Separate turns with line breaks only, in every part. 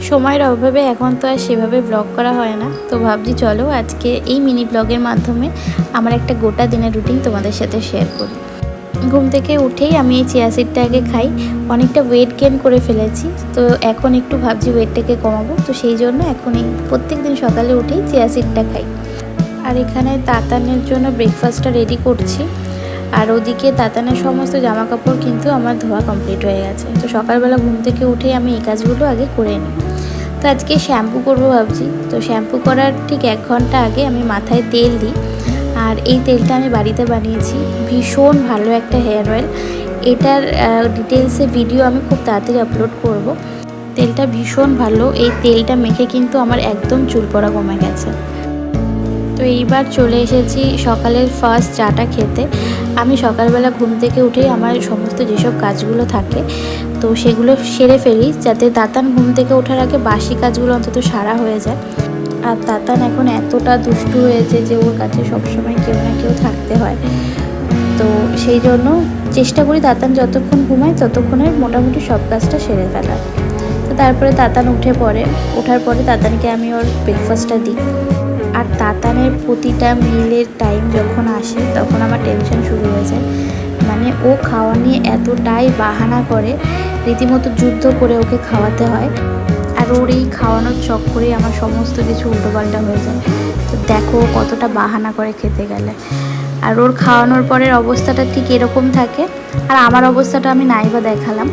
সময়ের অভাবে এখন তো আর সেভাবে ব্লগ করা হয় না, তো ভাবছি চলো আজকে এই মিনি ব্লগের মাধ্যমে আমার একটা গোটা দিনের রুটিন তোমাদের সাথে শেয়ার করি। ঘুম থেকে উঠেই আমি এই চিয়া সিডটা আগে খাই। অনেকটা ওয়েট গেইন করে ফেলেছি, তো এখন একটু ভাবছি ওয়েটটাকে কমাবো, তো সেই জন্য এখন এই প্রত্যেক দিন সকালে উঠেই চিয়া সিডটা খাই। আর এখানে তাতানের জন্য ব্রেকফাস্টটা রেডি করছি। আর ওদিকে তাতানের সমস্ত জামা কাপড় কিন্তু আমার ধোয়া কমপ্লিট হয়ে গেছে, তো সকালবেলা ঘুম থেকে উঠেই আমি এই কাজগুলো আগে করে নিই। তো আজকে শ্যাম্পু করবো ভাবছি, তো শ্যাম্পু করার ঠিক 1 ঘন্টা আগে আমি মাথায় তেল দিই। আর এই তেলটা আমি বাড়িতে বানিয়েছি, ভীষণ ভালো একটা হেয়ার অয়েল। এটার ডিটেলসে ভিডিও আমি খুব তাড়াতাড়ি আপলোড করব। তেলটা ভীষণ ভালো, এই তেলটা মেখে কিন্তু আমার একদম চুল পড়া কমে গেছে। তো এইবার চলে এসেছি সকালের ফার্স্ট চাটা খেতে। আমি সকালবেলা ঘুম থেকে উঠেই আমার সমস্ত যেসব কাজগুলো থাকে তো সেগুলো সেরে ফেলি, যাতে তাতান ঘুম থেকে ওঠার আগে বাসি কাজগুলো অন্তত সারা হয়ে যায়। আর তাতান এখন এতটা দুষ্টু হয়েছে যে ওর কাছে সবসময় কেউ না কেউ থাকতে হয়, তো সেই জন্য চেষ্টা করি তাতান যতক্ষণ ঘুমায় ততক্ষণে মোটামুটি সব কাজটা সেরে ফেলার। তো তারপরে তাতান ওঠার পরে তাতানকে আমি ওর ব্রেকফাস্টটা দিই। আর তাতানের প্রতিটা মিলের টাইম যখন আসে তখন আমার টেনশন শুরু হয়ে যায়। মানে ও খাওয়া নিয়ে এতটাই বাহানা করে, রীতিমতো যুদ্ধ করে ওকে খাওয়াতে হয়। আর ওর এই খাওয়ানোর চক্করে আমার সমস্ত কিছু উল্টোপাল্টা হয়ে যায়। তো দেখো কতটা বাহানা করে খেতে গেলে। আর ওর খাওয়ানোর পরের অবস্থাটা ঠিক এরকম থাকে। আর আমার অবস্থাটা আমি নাই বা দেখালাম,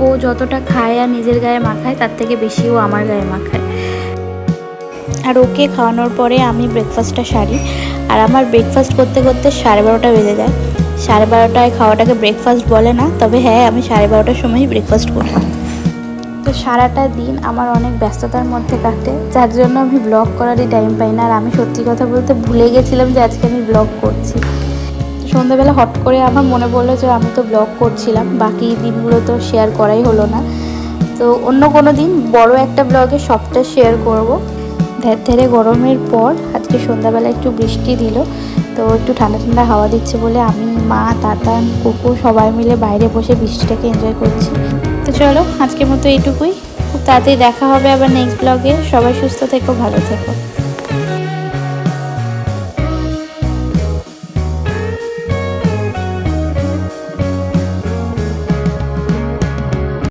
ও যতটা খায় আর নিজের গায়ে মাখায় তার থেকে বেশি ও আমার গায়ে মাখায়। আর ওকে খাওয়ানোর পরে আমি ব্রেকফাস্টটা সারি। আর আমার ব্রেকফাস্ট করতে করতে 12:30 বেজে যায়। 12:30টায় খাওয়াটাকে ব্রেকফাস্ট বলে না, তবে হ্যাঁ আমি 12:30টার সময়ই ব্রেকফাস্ট করি। তো সারাটা দিন আমার অনেক ব্যস্ততার মধ্যে কাটে, যার জন্য আমি ব্লগ করারই টাইম পাই না। আর আমি সত্যি কথা বলতে ভুলে গেছিলাম যে আজকে আমি ব্লগ করছি। সন্ধ্যাবেলা হট করে আমার মনে পড়লো যে আমি তো ব্লগ করছিলাম, বাকি দিনগুলো তো শেয়ার করাই হলো না। তো অন্য কোনো দিন বড় একটা ব্লগে সবটা শেয়ার করব। ধীরে গরমের পর আজকে সন্ধ্যাবেলা একটু বৃষ্টি দিল, তো একটু ঠান্ডা ঠান্ডা হাওয়া দিচ্ছে বলে আমি, মা, তাতান, কুকু সবাই মিলে বাইরে বসে বৃষ্টিটাকে এনজয় করছি। তো চলো আজকের মতো এইটুকুই, খুব তাড়াতাড়ি দেখা হবে আবার নেক্সট ব্লগে। সবাই সুস্থ থেকো, ভালো থেকো।